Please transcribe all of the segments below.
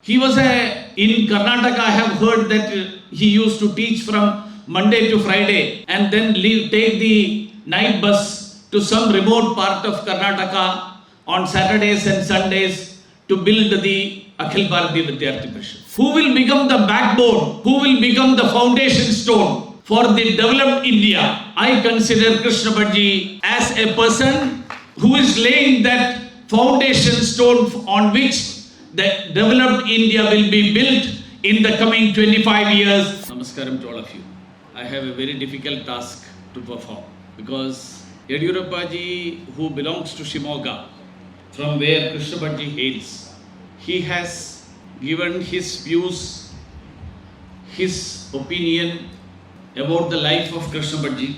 He was in Karnataka. I have heard that he used to teach from Monday to Friday and then take the night bus to some remote part of Karnataka on Saturdays and Sundays to build the Akhil Bharatiya Vidyarthi Parishad. Who will become the backbone? Who will become the foundation stone for the developed India? I consider Krishnabhat as a person who is laying that foundation stone on which the developed India will be built in the coming 25 years. Namaskaram to all of you. I have a very difficult task to perform because Yediyurappa ji, who belongs to Shimoga, from where Krishnabhat hails, he has given his views, his opinion about the life of Krishnabhat,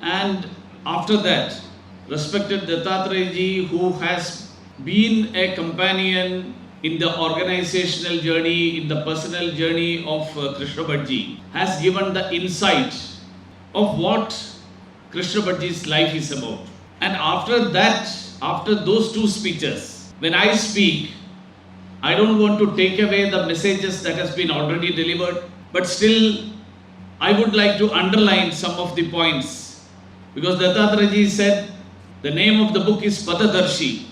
and after that, respected Dattatreya ji, who has been a companion in the organizational journey, in the personal journey of Krishnabhat, has given the insight of what Krishnabhat's life is about. And after that, after those two speeches, when I speak, I don't want to take away the messages that has been already delivered, but still I would like to underline some of the points, because Dattatreya said the name of the book is Padadarshi,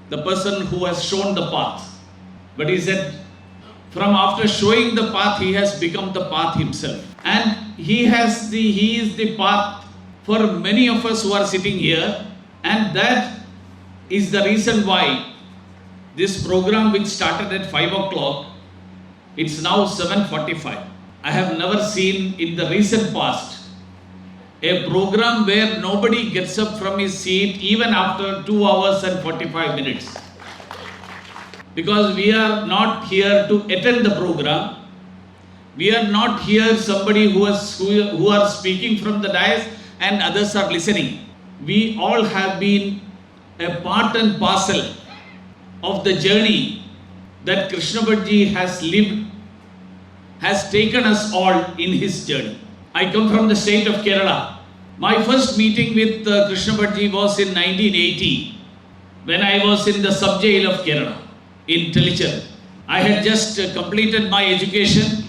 the person who has shown the path. But he said, from after showing the path, he has become the path himself. And he is the path for many of us who are sitting here. And that is the reason why this program, which started at 5 o'clock, it's now 7:45. I have never seen in the recent past a program where nobody gets up from his seat even after 2 hours and 45 minutes. Because we are not here to attend the program. We are not here somebody who are speaking from the dais and others are listening. We all have been a part and parcel of the journey that Krishnabhat has lived, has taken us all in his journey. I come from the state of Kerala. My first meeting with Krishnabhat was in 1980 when I was in the sub-jail of Kerala in Telichar. I had just completed my education.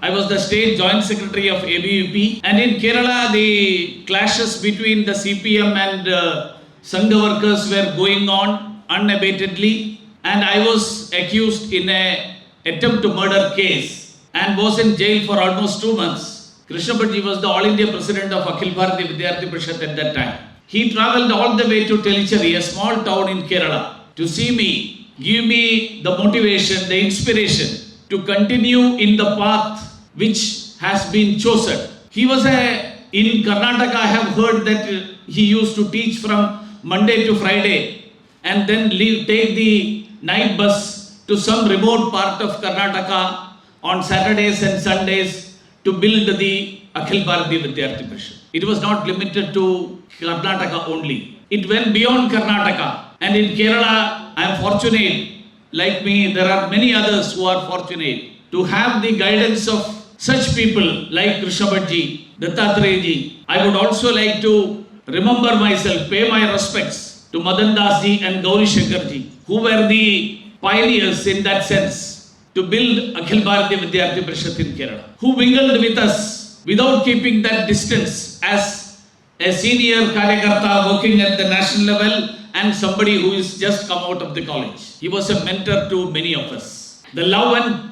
I was the state joint secretary of ABUP, and in Kerala the clashes between the CPM and Sangha workers were going on unabatedly, and I was accused in an attempt to murder case and was in jail for almost 2 months. Krishnabhat was the All India President of Akhil Bharatiya Vidyarthi Parishad at that time. He travelled all the way to Telichari, a small town in Kerala, to see me, give me the motivation, the inspiration to continue in the path which has been chosen. He was in Karnataka. I have heard that he used to teach from Monday to Friday and then take the night bus to some remote part of Karnataka on Saturdays and Sundays to build the Akhil Bharatiya Vidyarthi Parishad. It was not limited to Karnataka only. It went beyond Karnataka. And in Kerala, I am fortunate, like me, there are many others who are fortunate to have the guidance of such people like Krishnabhat ji, Dattatreya ji. I would also like to remember myself, pay my respects to Madan Das ji and Gauri Shankar ji, who were the pioneers in that sense to build Akhil Bharatiya Vidyarthi Parishad in Kerala, who mingled with us without keeping that distance as a senior Karyakarta working at the national level and somebody who is just come out of the college. He was a mentor to many of us. The love and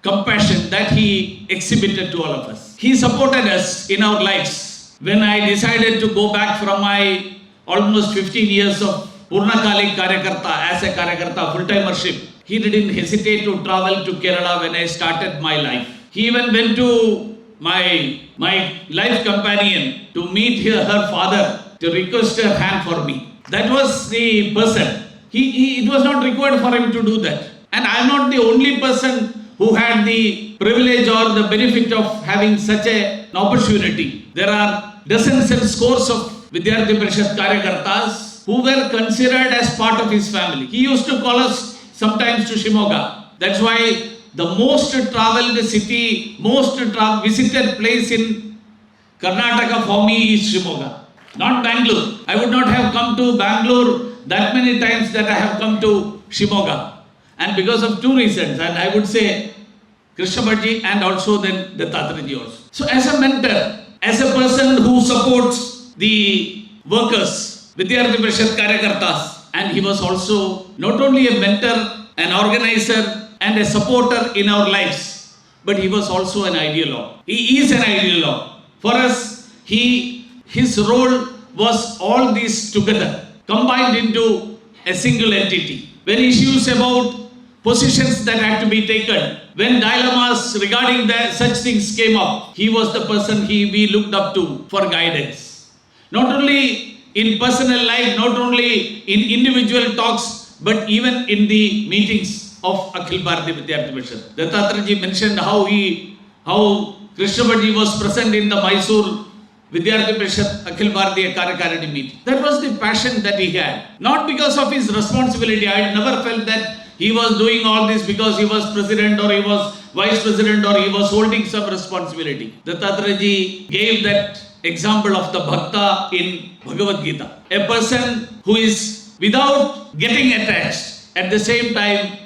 compassion that he exhibited to all of us. He supported us in our lives. When I decided to go back from my almost 15 years of Purnakalik Karyakarta as a Karyakarta full-timership, he didn't hesitate to travel to Kerala when I started my life. He even went to my life companion to meet her father to request her hand for me. That was the person. It was not required for him to do that. And I am not the only person who had the privilege or the benefit of having such an opportunity. There are dozens and scores of Vidyarthi Parishad Karyakartas who were considered as part of his family. He used to call us sometimes to Shimoga. That's why the most travelled city, most visited place in Karnataka for me is Shimoga. Not Bangalore. I would not have come to Bangalore that many times that I have come to Shimoga. and because of two reasons, and I would say Krishnabhat and also then Dattatreya also. So as a mentor, as a person who supports the workers, Vidyarthi Parishad Karyakartas, and he was also not only a mentor, an organizer and a supporter in our lives, but he was also an ideologue. He is an ideologue. For us, his role was all these together, combined into a single entity. When issues about positions that had to be taken, when dilemmas regarding such things came up, he was the person we looked up to for guidance. Not only in personal life, not only in individual talks, but even in the meetings of Akhil Bharatiya Vidyarthi Parishad. Dattatreya mentioned how Krishnabhat was present in the Mysore Vidyarthi Parishad Akhil Bharatiya Karyakarani meeting. That was the passion that he had. Not because of his responsibility. I never felt that he was doing all this because he was president or he was vice president or he was holding some responsibility. Dattatreya gave that example of the Bhakta in Bhagavad Gita. A person who is without getting attached, at the same time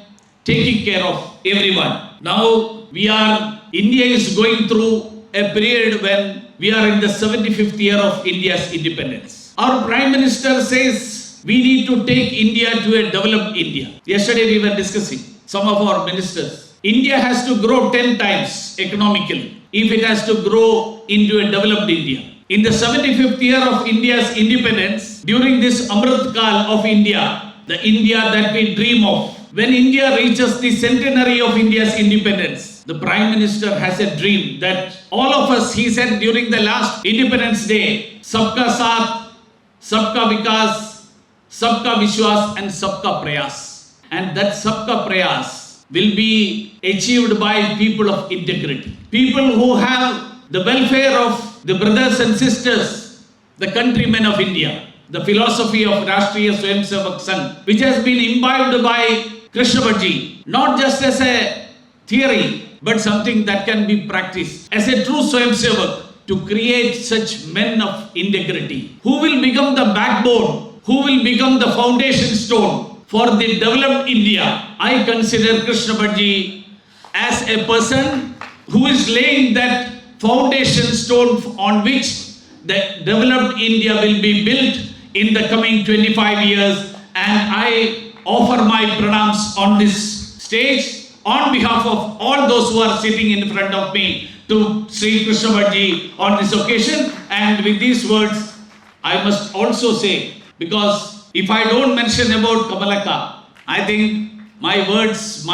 taking care of everyone. Now India is going through a period when we are in the 75th year of India's independence. Our Prime Minister says we need to take India to a developed India. Yesterday we were discussing, some of our ministers. India has to grow 10 times economically if it has to grow into a developed India. In the 75th year of India's independence, during this Amrit Kal of India, the India that we dream of, when India reaches the centenary of India's independence, the Prime Minister has a dream that all of us, he said during the last Independence Day, Sabka Saath, Sabka Vikas, Sabka Vishwas and Sabka Prayas. And that Sabka Prayas will be achieved by people of integrity. People who have the welfare of the brothers and sisters, the countrymen of India. The philosophy of Rashtriya Swayamsevak Sangh, which has been imbibed by Krishnabhat, not just as a theory, but something that can be practiced as a true Swayamsevak, to create such men of integrity, who will become the backbone, who will become the foundation stone for the developed India. I consider Krishnabhat as a person who is laying that foundation stone on which the developed India will be built in the coming 25 years. And I offer my pranams on this stage on behalf of all those who are sitting in front of me to Shri Krishnabhat on this occasion. And with these words, I must also say, because if I don't mention about Kamalaka, I think my words,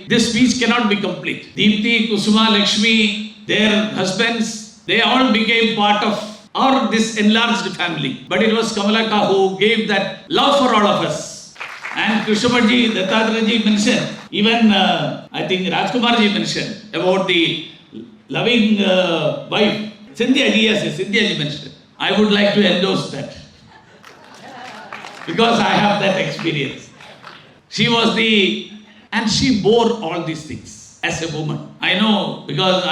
this speech cannot be complete. Deepti, Kusuma, Lakshmi, their husbands, they all became part of this enlarged family. But it was Kamalaka who gave that love for all of us. And Krishnabhat, Dattatreya mentioned, even I think Rajkumarji mentioned about the loving wife. Sindhya mentioned. I would like to endorse that. Because I have that experience. She was and she bore all these things as a woman. I know because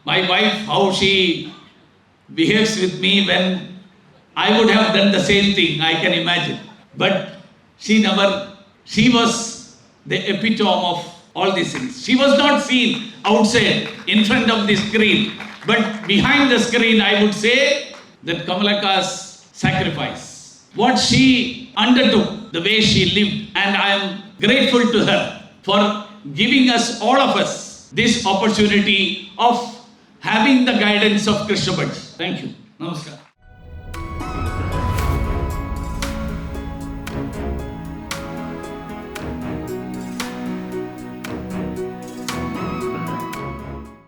my wife, how she behaves with me when I would have done the same thing, I can imagine. But she was the epitome of all these things. She was not seen outside in front of the screen, but behind the screen, I would say that Kamalaka's sacrifice, what she undertook, the way she lived, and I am grateful to her for giving us, all of us, this opportunity of having the guidance of Krishnabhat. Thank you. Namaskar.